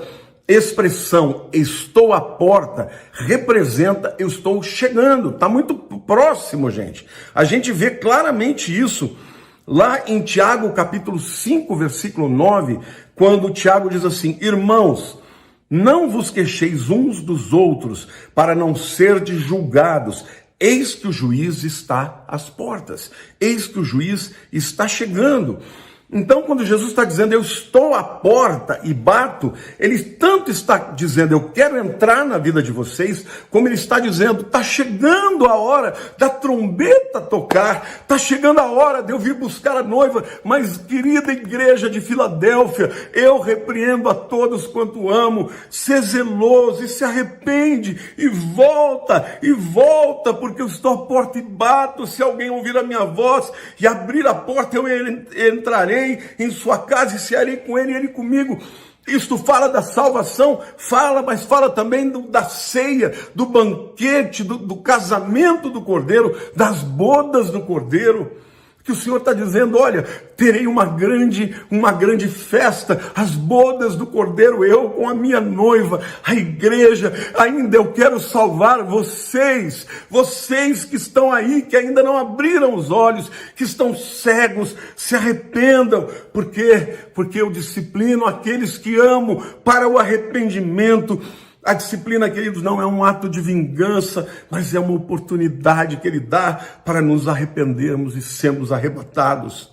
expressão, estou à porta, representa eu estou chegando. Está muito próximo, gente. A gente vê claramente isso lá em Tiago, capítulo 5, versículo 9, quando Tiago diz assim: irmãos, não vos queixeis uns dos outros, para não serdes julgados. Eis que o juiz está às portas. Eis que o juiz está chegando. Então, quando Jesus está dizendo, eu estou à porta e bato, ele tanto está dizendo, eu quero entrar na vida de vocês, como ele está dizendo, está chegando a hora da trombeta tocar, está chegando a hora de eu vir buscar a noiva. Mas, querida igreja de Filadélfia, eu repreendo a todos quanto amo, ser zeloso e se arrepende e volta, porque eu estou à porta e bato. Se alguém ouvir a minha voz e abrir a porta, eu entrarei em sua casa e cearei com ele e ele comigo. Isto fala da salvação, mas fala também da ceia, do banquete, do casamento do Cordeiro, das bodas do Cordeiro. Que o Senhor está dizendo, olha, terei uma grande festa, as bodas do Cordeiro, eu com a minha noiva, a igreja. Ainda eu quero salvar vocês que estão aí, que ainda não abriram os olhos, que estão cegos, se arrependam, porque eu disciplino aqueles que amo para o arrependimento. A disciplina, queridos, não é um ato de vingança, mas é uma oportunidade que ele dá para nos arrependermos e sermos arrebatados.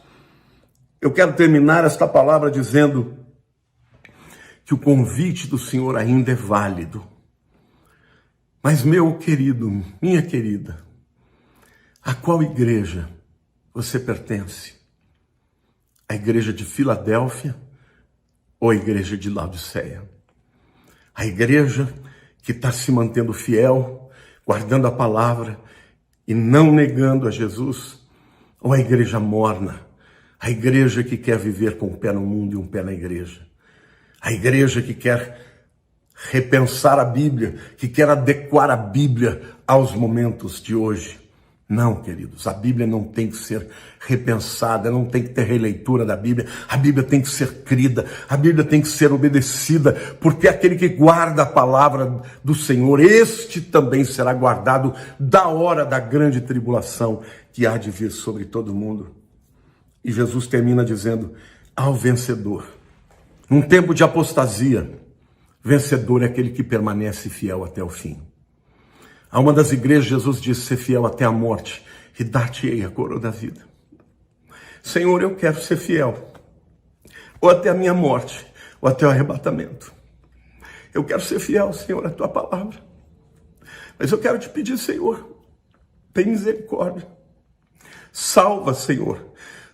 Eu quero terminar esta palavra dizendo que o convite do Senhor ainda é válido. Mas, meu querido, minha querida, a qual igreja você pertence? A igreja de Filadélfia ou a igreja de Laodiceia? A igreja que está se mantendo fiel, guardando a palavra e não negando a Jesus? Ou a igreja morna? A igreja que quer viver com um pé no mundo e um pé na igreja? A igreja que quer repensar a Bíblia, que quer adequar a Bíblia aos momentos de hoje? Não, queridos, a Bíblia não tem que ser repensada, não tem que ter releitura da Bíblia. A Bíblia tem que ser crida, a Bíblia tem que ser obedecida, porque aquele que guarda a palavra do Senhor, este também será guardado da hora da grande tribulação que há de vir sobre todo mundo. E Jesus termina dizendo, ao vencedor, num tempo de apostasia, vencedor é aquele que permanece fiel até o fim. A uma das igrejas, Jesus disse, ser fiel até a morte e dar-te-ei a coroa da vida. Senhor, eu quero ser fiel, ou até a minha morte, ou até o arrebatamento. Eu quero ser fiel, Senhor, à tua palavra. Mas eu quero te pedir, Senhor, tem misericórdia. Salva, Senhor.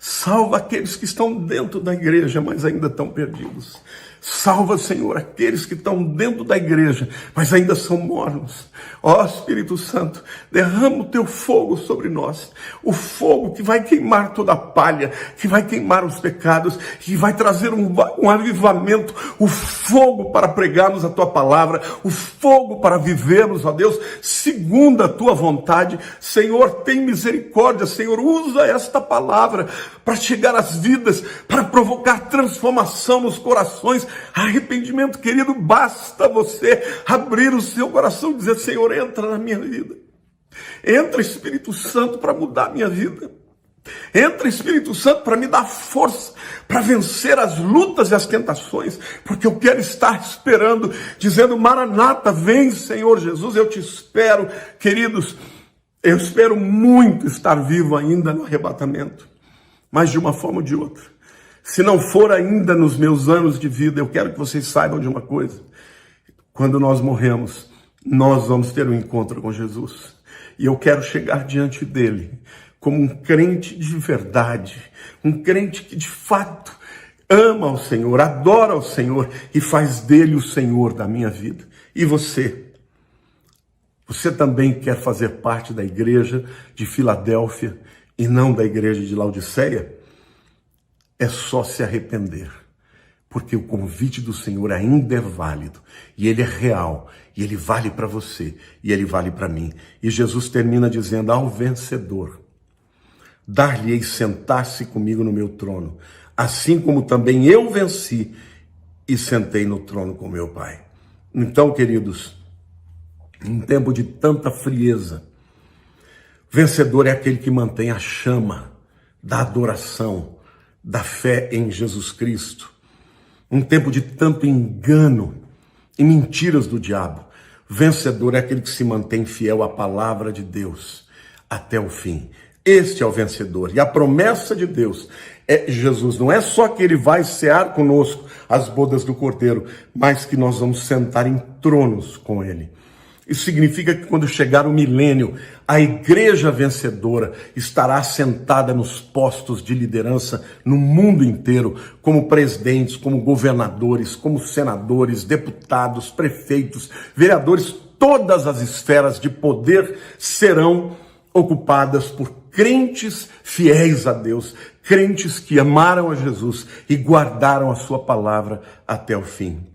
Salva aqueles que estão dentro da igreja, mas ainda estão perdidos. Salva, Senhor, aqueles que estão dentro da igreja, mas ainda são mornos. Ó Espírito Santo, derrama o teu fogo sobre nós. O fogo que vai queimar toda a palha, que vai queimar os pecados, que vai trazer um avivamento. O fogo para pregarmos a tua palavra, o fogo para vivermos, ó Deus, segundo a tua vontade. Senhor, tem misericórdia. Senhor, usa esta palavra para chegar às vidas, para provocar transformação nos corações. Arrependimento, querido, basta você abrir o seu coração e dizer, Senhor, entra na minha vida. Entra, Espírito Santo, para mudar a minha vida. Entra, Espírito Santo, para me dar força, para vencer as lutas e as tentações, porque eu quero estar esperando, dizendo, Maranata, vem, Senhor Jesus, eu te espero. Queridos, eu espero muito estar vivo ainda no arrebatamento, mas de uma forma ou de outra. Se não for ainda nos meus anos de vida, eu quero que vocês saibam de uma coisa. Quando nós morremos, nós vamos ter um encontro com Jesus. E eu quero chegar diante dele como um crente de verdade, um crente que de fato ama ao Senhor, adora ao Senhor e faz dele o Senhor da minha vida. E você? Você também quer fazer parte da igreja de Filadélfia e não da igreja de Laodiceia? É só se arrepender, porque o convite do Senhor ainda é válido, e ele é real, e ele vale para você, e ele vale para mim. E Jesus termina dizendo, ao vencedor, dar-lhe-ei sentar-se comigo no meu trono, assim como também eu venci e sentei no trono com meu Pai. Então, queridos, em tempo de tanta frieza, vencedor é aquele que mantém a chama da adoração, da fé em Jesus Cristo. Um tempo de tanto engano e mentiras do diabo, vencedor é aquele que se mantém fiel à palavra de Deus até o fim. Este é o vencedor. E a promessa de Deus é Jesus. Não é só que ele vai cear conosco as bodas do Cordeiro, mas que nós vamos sentar em tronos com ele. Isso significa que quando chegar o milênio, a igreja vencedora estará sentada nos postos de liderança no mundo inteiro, como presidentes, como governadores, como senadores, deputados, prefeitos, vereadores. Todas as esferas de poder serão ocupadas por crentes fiéis a Deus, crentes que amaram a Jesus e guardaram a sua palavra até o fim.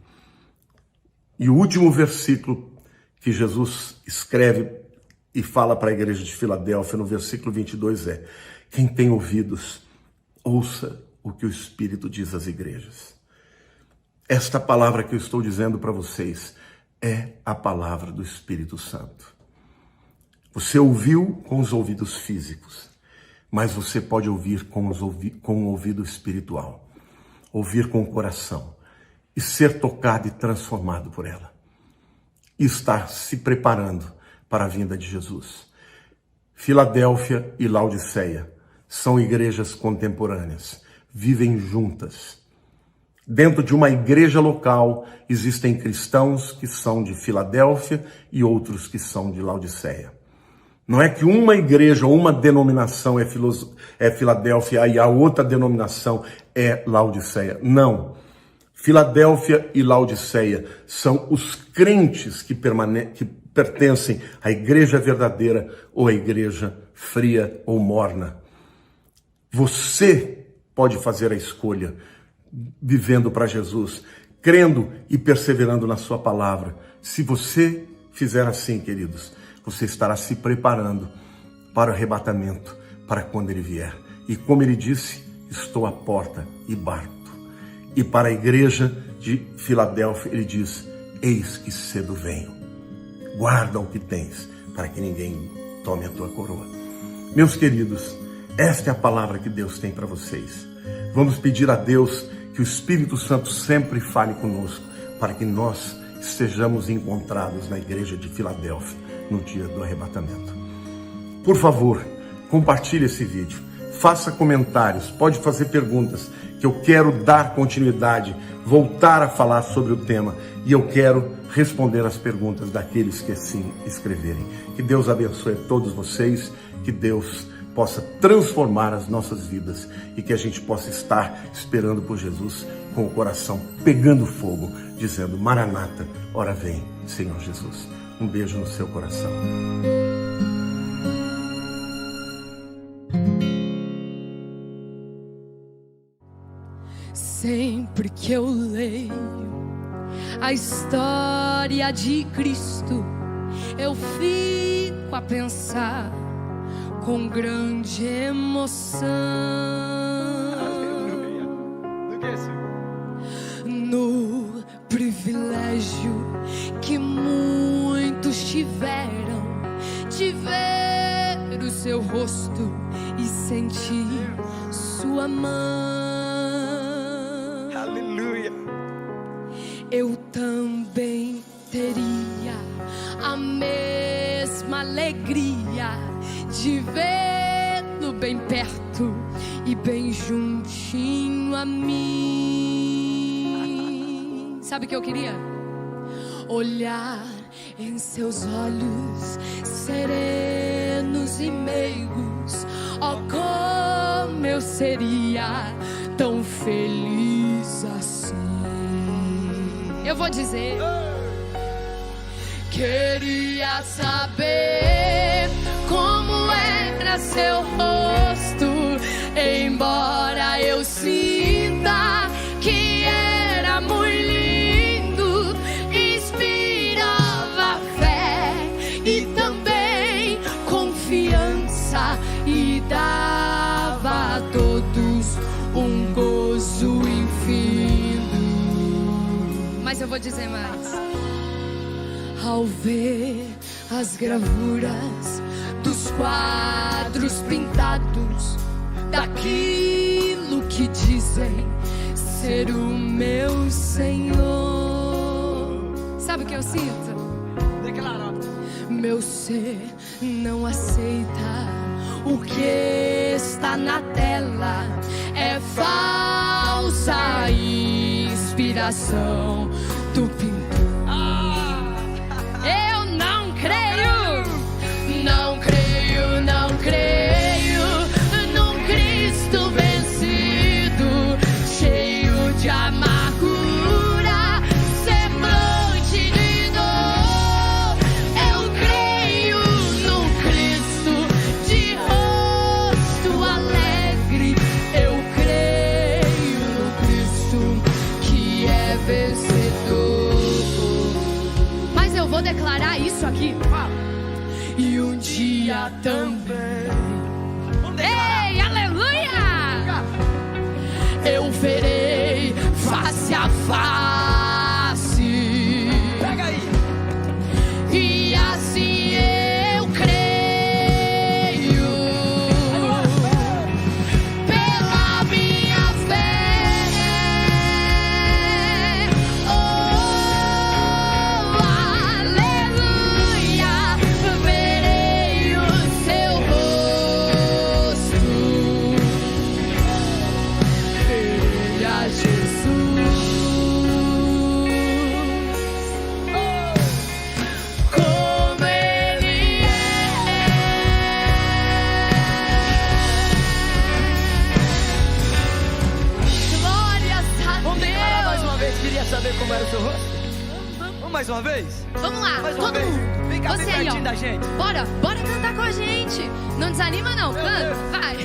E o último versículo que Jesus escreve e fala para a igreja de Filadélfia, no versículo 22 é: quem tem ouvidos, ouça o que o Espírito diz às igrejas. Esta palavra que eu estou dizendo para vocês é a palavra do Espírito Santo. Você ouviu com os ouvidos físicos, mas você pode ouvir com o ouvido espiritual, ouvir com o coração e ser tocado e transformado por ela. E estar se preparando para a vinda de Jesus. Filadélfia e Laodiceia são igrejas contemporâneas, vivem juntas. Dentro de uma igreja local existem cristãos que são de Filadélfia e outros que são de Laodiceia. Não é que uma igreja ou uma denominação é Filadélfia e a outra denominação é Laodiceia. Não. Filadélfia e Laodiceia são os crentes que pertencem à igreja verdadeira ou à igreja fria ou morna. Você pode fazer a escolha, vivendo para Jesus, crendo e perseverando na sua palavra. Se você fizer assim, queridos, você estará se preparando para o arrebatamento, para quando ele vier. E como ele disse, estou à porta e bato. E para a igreja de Filadélfia, ele diz: eis que cedo venho. Guarda o que tens, para que ninguém tome a tua coroa. Meus queridos, esta é a palavra que Deus tem para vocês. Vamos pedir a Deus que o Espírito Santo sempre fale conosco, para que nós estejamos encontrados na igreja de Filadélfia no dia do arrebatamento. Por favor, compartilhe esse vídeo, faça comentários, pode fazer perguntas, que eu quero dar continuidade, voltar a falar sobre o tema, e eu quero responder as perguntas daqueles que assim escreverem. Que Deus abençoe a todos vocês, que Deus possa transformar as nossas vidas e que a gente possa estar esperando por Jesus com o coração pegando fogo, dizendo: Maranata, ora vem, Senhor Jesus. Um beijo no seu coração. Sempre que eu leio a história de Cristo, eu fico a pensar com grande emoção no privilégio que muitos tiveram de ver o seu rosto e sentir sua mão. Aleluia. Eu também teria a mesma alegria de vê-lo bem perto e bem juntinho a mim. Sabe o que eu queria? Olhar em seus olhos serenos e meigos. Oh, como eu seria tão feliz assim. Eu vou dizer: queria saber como era seu rosto, embora eu sinta que era muito lindo, inspirava fé e também confiança e dá mas eu vou dizer mais. Ao ver as gravuras dos quadros pintados daquilo que dizem ser o meu Senhor, sabe o que eu sinto? Declara. Meu ser não aceita o que está na tela, é falsa inspiração do pintor. Eu não creio, não creio, não creio num Cristo vencido, cheio de amargura, semblante de dor. Eu creio num Cristo de rosto alegre, eu creio no Cristo que é vencedor. Mas eu vou declarar isso aqui. E um dia também, ei, aleluia, eu verei face a face. Pega aí. E assim eu creio, pela minha fé. Oh, aleluia, verei o seu rosto, verei a Jesus. Como Ele é. Glórias a Vamos declarar mais Deus. uma vez. Queria saber como era o seu rosto. Vamos mais uma vez? Vamos lá, Mais uma todo vez. mundo. Vem cá, Você bem aí, pertinho ó. da gente. Bora cantar com a gente. Não desanima não, canta, vai.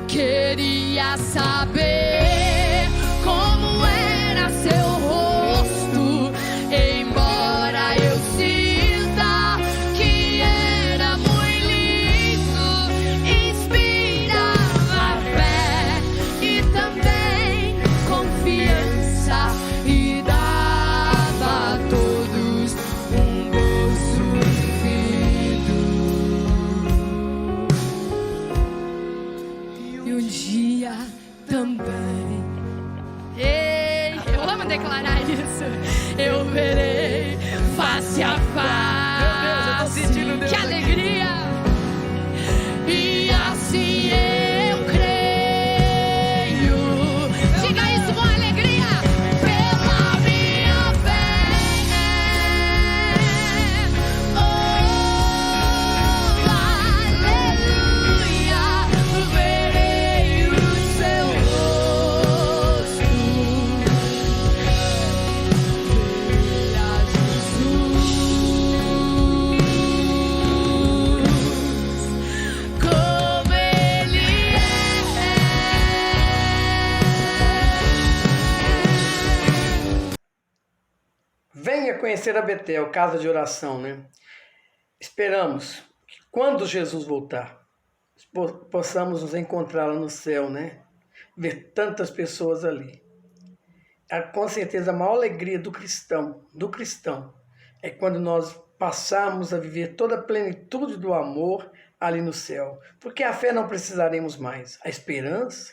Queria saber como era seu rosto, embora eu sinta que era muito lindo. Inspirava fé e também confiança e dava a todos um gozo infinito. E um dia também, ei, eu amo declarar isso, eu verei face a face. Meu Deus, eu tô sentindo Deus que aqui. alegria! E assim eu creio. Diga isso com alegria. Pela minha fé. Oh, aleluia, verei o seu rosto, verei a Jesus. Como Ele é. Venha conhecer a Betel, casa de oração, né? Esperamos que quando Jesus voltar, possamos nos encontrar lá no céu, né? Ver tantas pessoas ali. Com certeza a maior alegria do cristão, é quando nós passarmos a viver toda a plenitude do amor ali no céu. Porque a fé não precisaremos mais, a esperança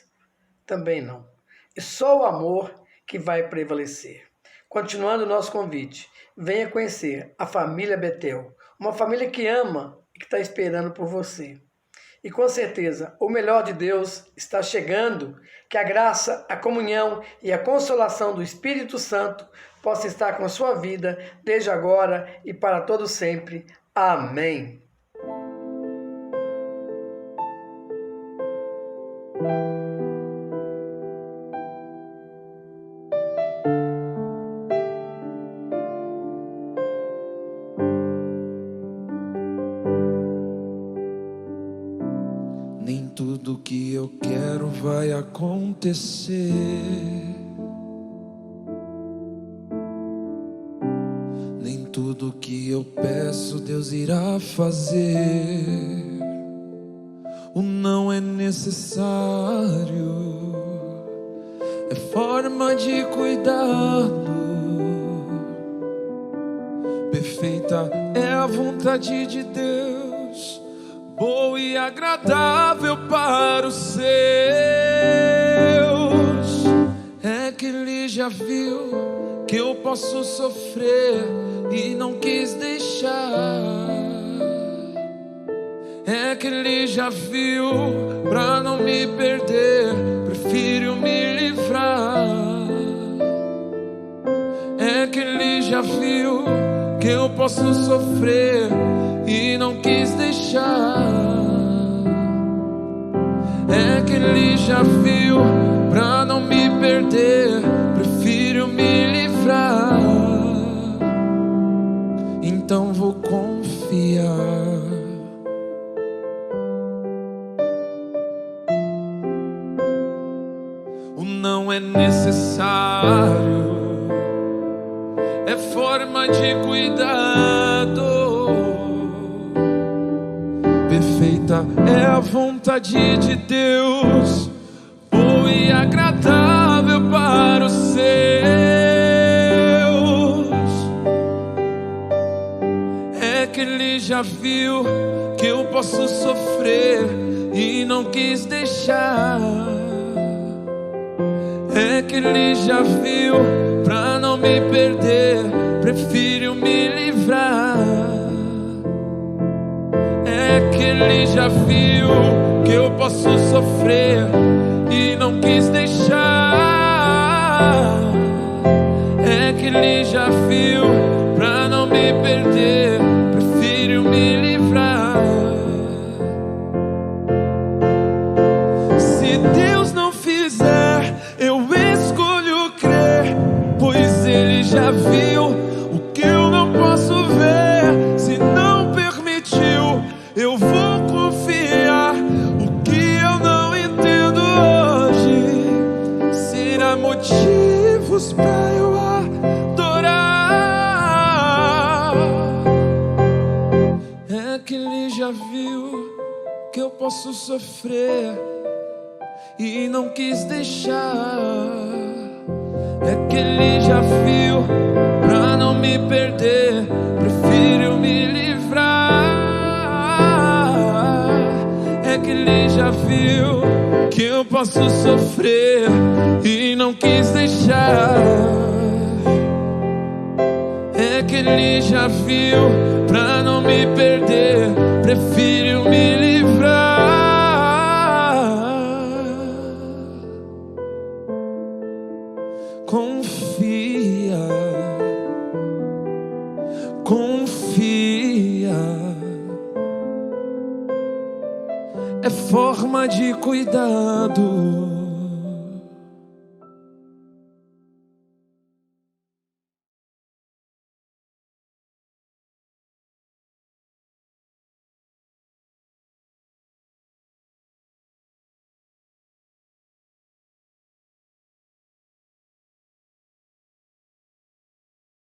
também não. E só o amor que vai prevalecer. Continuando o nosso convite, venha conhecer a família Betel, uma família que ama e que está esperando por você. E com certeza, o melhor de Deus está chegando, que a graça, a comunhão e a consolação do Espírito Santo possa estar com a sua vida, desde agora e para todo sempre. Amém. Nem tudo que eu quero vai acontecer. Nem tudo que eu peço Deus irá fazer. O não é necessário, é forma de cuidado. Perfeita é a vontade de Deus, boa e agradável para os seus. É que Ele já viu que eu posso sofrer e não quis deixar. É que Ele já viu, pra não me perder, prefiro me livrar. É que Ele já viu que eu posso sofrer e não quis deixar. É que Ele já viu, pra não me perder, prefiro me livrar. Então vou confiar. O não é necessário, é forma de cuidado. Perfeita é a vontade de Deus, boa e agradável para os seus. É que Ele já viu que eu posso sofrer e não quis deixar. É que Ele já viu, pra não me perder, prefiro me livrar. É que Ele já viu que eu posso sofrer e não quis deixar. É que Ele já viu, pra não me perder, prefiro me livrar. Se Deus não fizer, eu escolho crer, pois Ele já viu o que eu não posso ver. Se não permitiu, eu vou confiar. O que eu não entendo hoje será motivos pra eu adorar. É que Ele já viu que eu posso sofrer e não quis deixar. É que Ele já viu, pra não me perder, prefiro me livrar. É que Ele já viu que eu posso sofrer e não quis deixar. É que Ele já viu, pra não me perder, prefiro me livrar. Confia, confia, é forma de cuidado.